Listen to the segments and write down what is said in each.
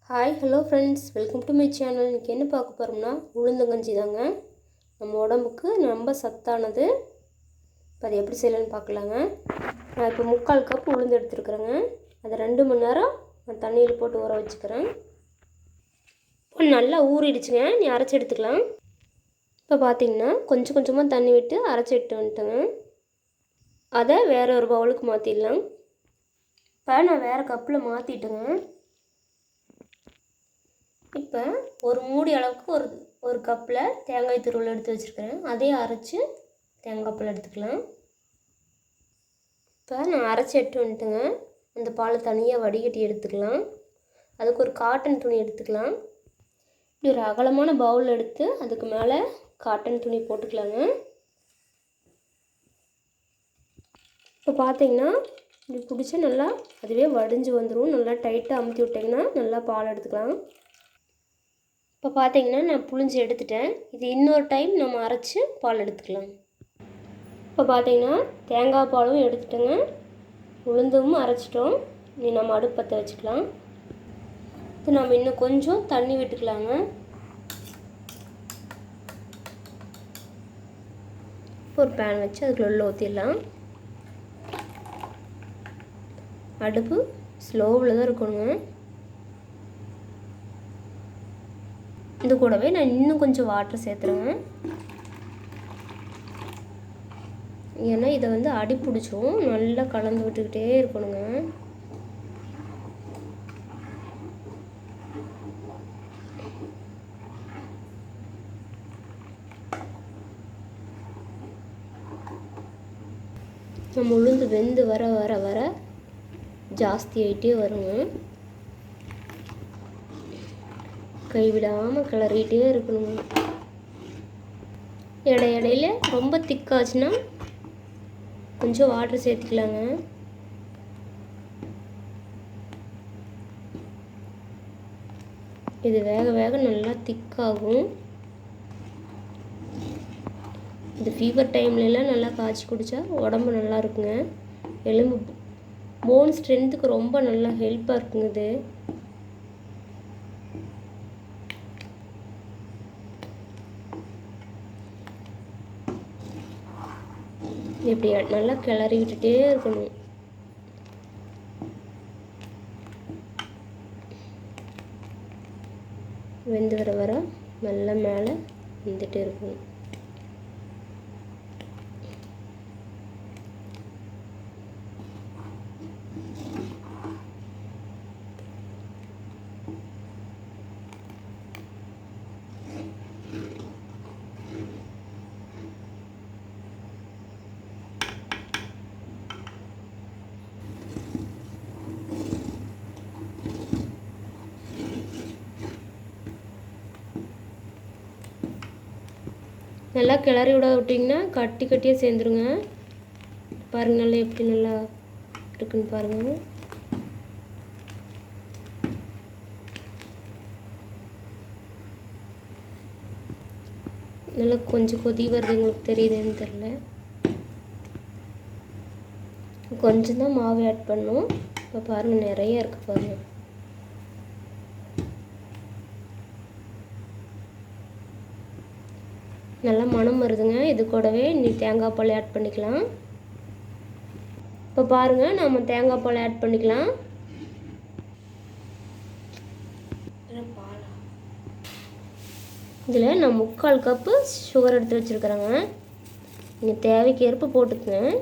Hi hello friends, welcome to my channel. இன்றைக்கி என்ன பார்க்க போகிறோம்னா உளுந்தங்கஞ்சி தாங்க. நம்ம உடம்புக்கு ரொம்ப சத்தானது. இப்போ அதை எப்படி செய்யலான்னு பார்க்கலாங்க. நான் இப்போ 3/4 கப் உளுந்து எடுத்துருக்குறேங்க. அதை 2 மணி நேரம் நான் தண்ணியில் போட்டு ஊற வச்சுக்கிறேன். இப்போ நல்லா ஊறிடுச்சுங்க. நீ அரைச்சி எடுத்துக்கலாம். இப்போ பார்த்திங்கன்னா கொஞ்சம் கொஞ்சமாக தண்ணி விட்டு அரைச்சி எடுத்து வந்துட்டேங்க. அதை வேறு ஒரு பவுலுக்கு மாற்றிடலாம். இப்போ நான் வேறு கப்பில் மாற்றிட்டேங்க. இப்போ ஒரு மூடி அளவுக்கு ஒரு கப்பில் தேங்காய் துருவல் எடுத்து வச்சுருக்கிறேன். அதையும் அரைச்சி தேங்காய் பால் எடுத்துக்கலாம். இப்போ நான் அரைச்சி எடுத்து வந்துட்டுங்க. அந்த பாலை தனியாக வடிகட்டி எடுத்துக்கலாம். அதுக்கு ஒரு காட்டன் துணி எடுத்துக்கலாம். இப்படி ஒரு அகலமான பவுல் எடுத்து அதுக்கு மேலே காட்டன் துணி போட்டுக்கலாங்க. இப்போ பார்த்தீங்கன்னா இப்படி பிடிச்சி நல்லா அதுவே வடிஞ்சு வந்துடும். நல்லா டைட்டாக அமுத்தி விட்டிங்கன்னா நல்லா பால் எடுத்துக்கலாம். இப்போ பார்த்தீங்கன்னா நான் புழிஞ்சு எடுத்துட்டேன். இது இன்னொரு டைம் நம்ம அரைச்சி பால் எடுத்துக்கலாம். இப்போ பார்த்தீங்கன்னா தேங்காய் பாலும் எடுத்துட்டோங்க, உளுந்தும் அரைச்சிட்டோம். இனி நம்ம அடுப்பு பற்ற வச்சுக்கலாம். இது நம்ம இன்னும் கொஞ்சம் தண்ணி விட்டுக்கலாங்க. ஒரு பேன் வச்சு அதுக்குள்ள உள்ள ஊற்றிடலாம். அடுப்பு ஸ்லோவில் தான் இருக்கணுங்க. இது கூடவே நான் இன்னும் கொஞ்சம் வாட்டர் சேர்த்துறேங்க. ஏன்னா இதை அடி பிடிச்சிரும். நல்லா கலந்து விட்டுக்கிட்டே இருக்கணுங்க. நம்ம உளுந்து வெந்து வர வர வர ஜாஸ்தி ஆகிட்டே வருங்க. கைவிடாமல் கிளறிகிட்டே இருக்கணுங்க. இடையில ரொம்ப திக்காச்சுன்னா கொஞ்சம் வாட்டர் சேர்த்துக்கலாங்க. இது வேக வேக நல்லா திக்காகும். இது ஃபீவர் டைம்லலாம் நல்லா காய்ச்சி குடித்தா உடம்பு நல்லா இருக்குங்க. எலும்பு போன் ஸ்ட்ரென்த்துக்கு ரொம்ப நல்லா ஹெல்ப்பாக இருக்குங்க இது. இப்படி நல்லா கிளறி விட்டுட்டே இருக்கணும். வெந்து வர வர நல்லா மேலே வந்துட்டே இருக்கணும். நல்லா கிளறி விட விட்டிங்கன்னா கட்டி கட்டியாக சேர்ந்துருங்க. பாருங்கள் நல்லா எப்படி நல்லா இருக்குன்னு பாருங்கள். நல்லா கொஞ்சம் கொதி வருது, உங்களுக்கு தெரியுதுன்னு தெரில. கொஞ்சம் தான் மாவு ஆட் பண்ணணும். இப்போ பாருங்கள் நிறைய இருக்குது பாருங்கள். நல்லா மணம் வருதுங்க. இது கூடவே நீ தேங்காய் பால் ஆட் பண்ணிக்கலாம். இப்போ பாருங்கள் நம்ம தேங்காய் பால் ஆட் பண்ணிக்கலாம். இதில் நான் 3/4 கப்பு சுகர் எடுத்து வச்சுருக்குறேங்க. நீங்கள் தேவைக்கு ஏற்ப போட்டுக்குங்க.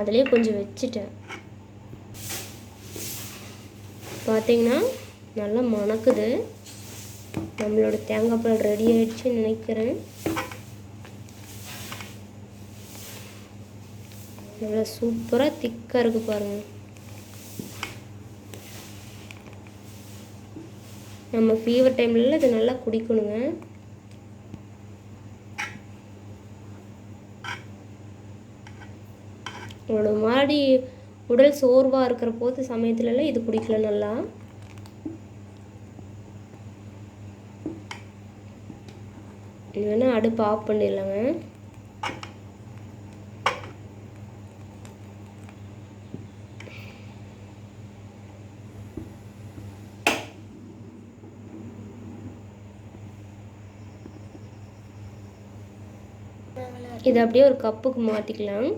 அதிலே கொஞ்சம் வச்சுட்டேன். பார்த்தீங்கன்னா நல்லா மணக்குது. நம்மளோட தேங்காய் பால் ரெடி ஆகிடுச்சுன்னு நினைக்கிறேன். நல்லா சூப்பராக திக்காக இருக்குது பாருங்கள். நம்ம ஃபீவர் டைம்ல இது நல்லா குடிக்கணுங்க. உங்களோட மாதிரி உடல் சோர்வாக இருக்கிற போது சமயத்துலலாம் இது குடிக்கலாம் நல்லா. வேணால் அடுப்பு ஆஃப் பண்ணிடலாங்க. இதை அப்படியே ஒரு கப்புக்கு மாற்றிக்கலாம்.